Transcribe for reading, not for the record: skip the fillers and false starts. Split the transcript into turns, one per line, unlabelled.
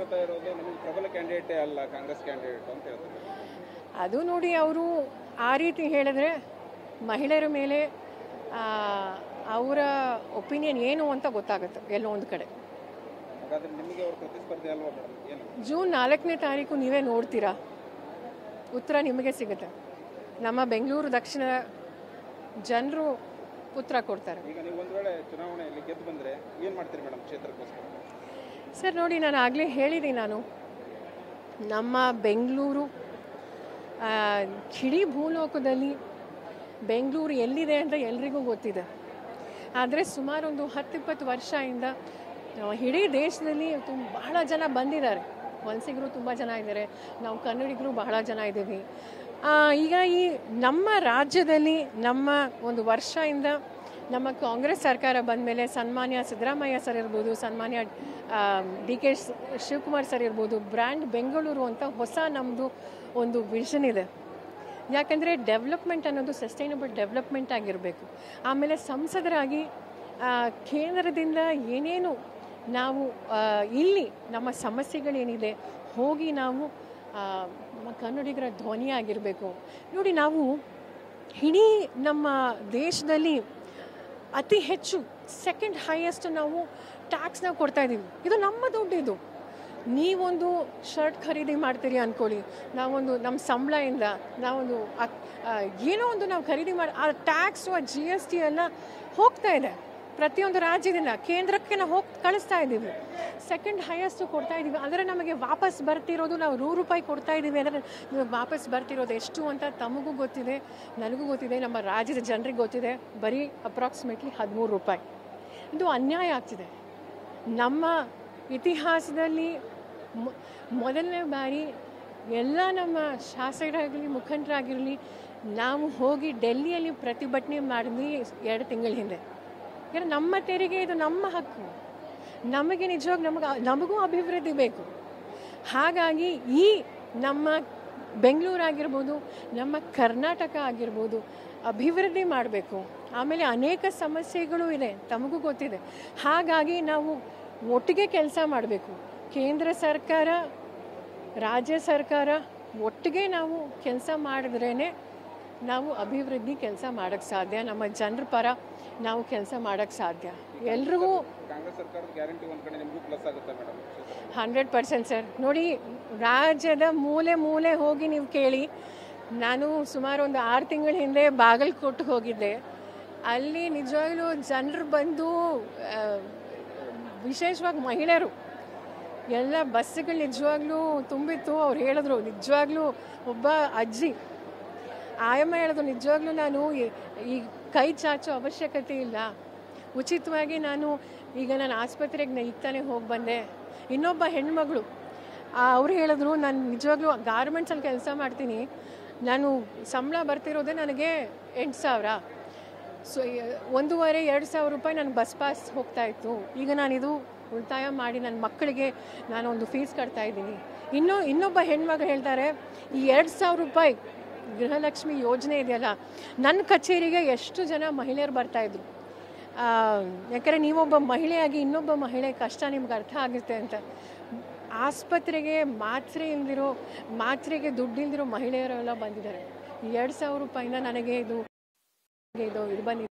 ಹೇಳ್ತಾ ಇರೋದು ನಮಗೆ ಪ್ರಬಲ ಕ್ಯಾಂಡಿಡೇಟೇ ಅಲ್ಲ ಕಾಂಗ್ರೆಸ್ ಕ್ಯಾಂಡಿಡೇಟ್ ಅಂತ ಹೇಳ್ತಾರೆ.
ಅದು ನೋಡಿ ಅವರು ಆ ರೀತಿ ಹೇಳಿದ್ರೆ ಮಹಿಳೆಯರ ಮೇಲೆ ಅವರ ಒಪಿನಿಯನ್ ಏನು ಅಂತ ಗೊತ್ತಾಗುತ್ತೆ ಎಲ್ಲೋ ಒಂದು ಕಡೆ.
ಹಾಗಾದ್ರೆ ನಿಮಗೆ ಅವರು ಪ್ರತಿಸ್ಪರ್ಧಿ ಅಲ್ವಾ ಮೇಡಮ್? ಏನು
ಜೂನ್ 4ನೇ ತಾರೀಕು ನೀವೇ ನೋಡ್ತೀರಾ, ಉತ್ತರ ನಿಮಗೆ ಸಿಗುತ್ತೆ. ನಮ್ಮ ಬೆಂಗಳೂರು ದಕ್ಷಿಣ ಜನರು ಉತ್ತರ ಕೊಡ್ತಾರೆ.
ಈಗ ನೀವು ಒಂದು ವೇಳೆ ಚುನಾವಣೆಯಲ್ಲಿ ಗೆದ್ದು ಬಂದರೆ ಏನು ಮಾಡ್ತೀರಿ ಮೇಡಮ್ ಕ್ಷೇತ್ರಕ್ಕೋಸ್ಕರ?
ಸರ್ ನೋಡಿ, ನಾನು ಆಗಲೇ ಹೇಳಿದ್ದೀನಿ, ನಮ್ಮ ಬೆಂಗಳೂರು ಇಡೀ ಭೂಲೋಕದಲ್ಲಿ ಬೆಂಗಳೂರು ಎಲ್ಲಿದೆ ಅಂತ ಎಲ್ರಿಗೂ ಗೊತ್ತಿದೆ. ಆದರೆ ಸುಮಾರು ಒಂದು 10-20 ವರ್ಷದಿಂದ ಇಡೀ ದೇಶದಲ್ಲಿ ಬಹಳ ಜನ ಬಂದಿದ್ದಾರೆ. ವಲಸಿಗರು ತುಂಬ ಜನ ಇದ್ದಾರೆ, ನಾವು ಕನ್ನಡಿಗರು ಬಹಳ ಜನ ಇದ್ದೀವಿ. ಈಗ ಈ ನಮ್ಮ ರಾಜ್ಯದಲ್ಲಿ ನಮ್ಮ ಒಂದು ವರ್ಷದಿಂದ ನಮ್ಮ ಕಾಂಗ್ರೆಸ್ ಸರ್ಕಾರ ಬಂದ ಮೇಲೆ ಸನ್ಮಾನ್ಯ ಸಿದ್ದರಾಮಯ್ಯ ಸರ್ ಇರ್ಬೋದು, ಸನ್ಮಾನ್ಯ ಡಿ ಕೆ ಶಿವಕುಮಾರ್ ಸರ್ ಇರ್ಬೋದು, ಬ್ರ್ಯಾಂಡ್ ಬೆಂಗಳೂರು ಅಂತ ಹೊಸ ನಮ್ಮದು ಒಂದು ವಿಷನ್ ಇದೆ. ಯಾಕಂದರೆ ಡೆವಲಪ್ಮೆಂಟ್ ಅನ್ನೋದು ಸಸ್ಟೈನಬಲ್ ಡೆವಲಪ್ಮೆಂಟ್ ಆಗಿರಬೇಕು. ಆಮೇಲೆ ಸಂಸದರಾಗಿ ಕೇಂದ್ರದಿಂದ ಏನೇನು ನಾವು ಇಲ್ಲಿ ನಮ್ಮ ಸಮಸ್ಯೆಗಳೇನಿದೆ ಹೋಗಿ ನಾವು ಕನ್ನಡಿಗರ ಧ್ವನಿಯಾಗಿರಬೇಕು. ನೋಡಿ, ನಾವು ಇಡೀ ನಮ್ಮ ದೇಶದಲ್ಲಿ ಅತಿ ಹೆಚ್ಚು ಸೆಕೆಂಡ್ ಹೈಯೆಸ್ಟ್ ನಾವು ಟ್ಯಾಕ್ಸ್ನ ಕೊಡ್ತಾಯಿದ್ದೀವಿ. ಇದು ನಮ್ಮ ದುಡ್ಡಿದು. ನೀವೊಂದು ಶರ್ಟ್ ಖರೀದಿ ಮಾಡ್ತೀರಿ ಅಂದ್ಕೊಳ್ಳಿ, ನಾವೊಂದು ನಮ್ಮ ಸಂಬಳದಿಂದ ನಾವೊಂದು ಏನೋ ಒಂದು ನಾವು ಖರೀದಿ ಮಾಡಿ ಆ ಟ್ಯಾಕ್ಸು ಆ GST ಎಲ್ಲ ಹೋಗ್ತಾ ಇದೆ ಪ್ರತಿಯೊಂದು ರಾಜ್ಯದಿಂದ ಕೇಂದ್ರಕ್ಕೆ ನಾವು ಹೋಗಿ ಕಳಿಸ್ತಾ ಇದ್ದೀವಿ. ಸೆಕೆಂಡ್ ಹೈಯೆಸ್ಟು ಕೊಡ್ತಾ ಇದ್ದೀವಿ. ಅಂದರೆ ನಮಗೆ ವಾಪಸ್ ಬರ್ತಿರೋದು ನಾವು ₹100 ಕೊಡ್ತಾ ಇದ್ದೀವಿ ಅಂದರೆ ವಾಪಸ್ ಬರ್ತಿರೋದು ಎಷ್ಟು ಅಂತ ತಮಗೂ ಗೊತ್ತಿದೆ, ನನಗೂ ಗೊತ್ತಿದೆ, ನಮ್ಮ ರಾಜ್ಯದ ಜನರಿಗೆ ಗೊತ್ತಿದೆ. ಬರೀ ಅಪ್ರಾಕ್ಸಿಮೇಟ್ಲಿ ₹13. ಇದು ಅನ್ಯಾಯ ಆಗ್ತಿದೆ. ನಮ್ಮ ಇತಿಹಾಸದಲ್ಲಿ ಮೊದಲನೇ ಬಾರಿ ಎಲ್ಲ ನಮ್ಮ ಶಾಸಕರಾಗಲಿ ಮುಖಂಡರಾಗಿರಲಿ ನಾವು ಹೋಗಿ ಡೆಲ್ಲಿಯಲ್ಲಿ ಪ್ರತಿಭಟನೆ ಮಾಡಿದ್ವಿ 2 ತಿಂಗಳ ಹಿಂದೆ. ಯಾಕಂದರೆ ನಮ್ಮ ತೆರಿಗೆ ಇದು ನಮ್ಮ ಹಕ್ಕು, ನಮಗೆ ನಿಜವಾಗಿ ನಮಗೂ ಅಭಿವೃದ್ಧಿ ಬೇಕು. ಹಾಗಾಗಿ ಈ ನಮ್ಮ ಬೆಂಗಳೂರಾಗಿರ್ಬೋದು, ನಮ್ಮ ಕರ್ನಾಟಕ ಆಗಿರ್ಬೋದು ಅಭಿವೃದ್ಧಿ ಮಾಡಬೇಕು. ಆಮೇಲೆ ಅನೇಕ ಸಮಸ್ಯೆಗಳು ಇದೆ, ತಮಗೂ ಗೊತ್ತಿದೆ. ಹಾಗಾಗಿ ನಾವು ಒಟ್ಟಿಗೆ ಕೆಲಸ ಮಾಡಬೇಕು. ಕೇಂದ್ರ ಸರ್ಕಾರ, ರಾಜ್ಯ ಸರ್ಕಾರ ಒಟ್ಟಿಗೆ ನಾವು ಕೆಲಸ ಮಾಡಿದ್ರೇ ನಾವು ಅಭಿವೃದ್ಧಿ ಕೆಲಸ ಮಾಡೋಕ್ಕೆ ಸಾಧ್ಯ. ನಮ್ಮ ಜನರ ಪರ ನಾವು ಕೆಲಸ ಮಾಡೋಕ್ಕೆ ಸಾಧ್ಯ. ಎಲ್ರಿಗೂ
ಕಾಂಗ್ರೆಸ್ ಸರ್ಕಾರದ ಗ್ಯಾರಂಟಿ ಒಂದು ಕಡೆ ನಿಮಗೂ ಪ್ಲಸ್ ಆಗುತ್ತೆ ಮೇಡಮ್?
100% ಸರ್. ನೋಡಿ, ರಾಜ್ಯದ ಮೂಲೆ ಮೂಲೆ ಹೋಗಿ ನೀವು ಕೇಳಿ. ನಾನು ಸುಮಾರು ಒಂದು 6 ತಿಂಗಳ ಹಿಂದೆ ಬಾಗಲಕೋಟೆಗೆ ಹೋಗಿದ್ದೆ. ಅಲ್ಲಿ ನಿಜವಾಗ್ಲೂ ಜನರು ಬಂದು, ವಿಶೇಷವಾಗಿ ಮಹಿಳೆಯರು ಎಲ್ಲ ಬಸ್ಸುಗಳು ನಿಜವಾಗ್ಲೂ ತುಂಬಿತ್ತು. ಅವ್ರು ಹೇಳಿದ್ರು, ನಿಜವಾಗ್ಲೂ ಒಬ್ಬ ಅಜ್ಜಿ ಆಯಮ್ಮ ಹೇಳಿದ್ರು, ನಿಜವಾಗ್ಲೂ ನಾನು ಈ ಕೈ ಚಾಚೋ ಅವಶ್ಯಕತೆ ಇಲ್ಲ, ಉಚಿತವಾಗಿ ನಾನು ಈಗ ನಾನು ಆಸ್ಪತ್ರೆಗೆ ಈಗ ತಾನೇ ಹೋಗಿ ಬಂದೆ. ಇನ್ನೊಬ್ಬ ಹೆಣ್ಮಗಳು ಅವ್ರು ಹೇಳಿದ್ರು, ನಾನು ನಿಜವಾಗ್ಲೂ ಗಾರ್ಮೆಂಟ್ಸಲ್ಲಿ ಕೆಲಸ ಮಾಡ್ತೀನಿ, ನಾನು ಸಂಬಳ ಬರ್ತಿರೋದೇ ನನಗೆ 8,000, ಸೊ 1,500-2,000 ನನಗೆ ಬಸ್ ಪಾಸ್ ಹೋಗ್ತಾಯಿತ್ತು. ಈಗ ನಾನಿದು ಉಳಿತಾಯ ಮಾಡಿ ನನ್ನ ಮಕ್ಕಳಿಗೆ ನಾನೊಂದು ಫೀಸ್ ಕಟ್ತಾಯಿದ್ದೀನಿ. ಇನ್ನೊಬ್ಬ ಹೆಣ್ಮಗಳು ಹೇಳ್ತಾರೆ, ಈ 2,000 ಗೃಹಲಕ್ಷ್ಮಿ ಯೋಜನೆ ಇದೆಯಲ್ಲ, ನನ್ನ ಕಚೇರಿಗೆ ಎಷ್ಟು ಜನ ಮಹಿಳೆಯರು ಬರ್ತಾಯಿದ್ರು. ಯಾಕಂದರೆ ನೀವೊಬ್ಬ ಮಹಿಳೆಯಾಗಿ ಇನ್ನೊಬ್ಬ ಮಹಿಳೆ ಕಷ್ಟ ನಿಮ್ಗೆ ಅರ್ಥ ಆಗುತ್ತೆ ಅಂತ. ಆಸ್ಪತ್ರೆಗೆ ಮಾತ್ರೆಗೆ ದುಡ್ಡಿಲ್ದಿರೋ ಮಹಿಳೆಯರೆಲ್ಲ ಬಂದಿದ್ದಾರೆ. 2,000 ನನಗೆ ಇದು ಬಂದಿದೆ.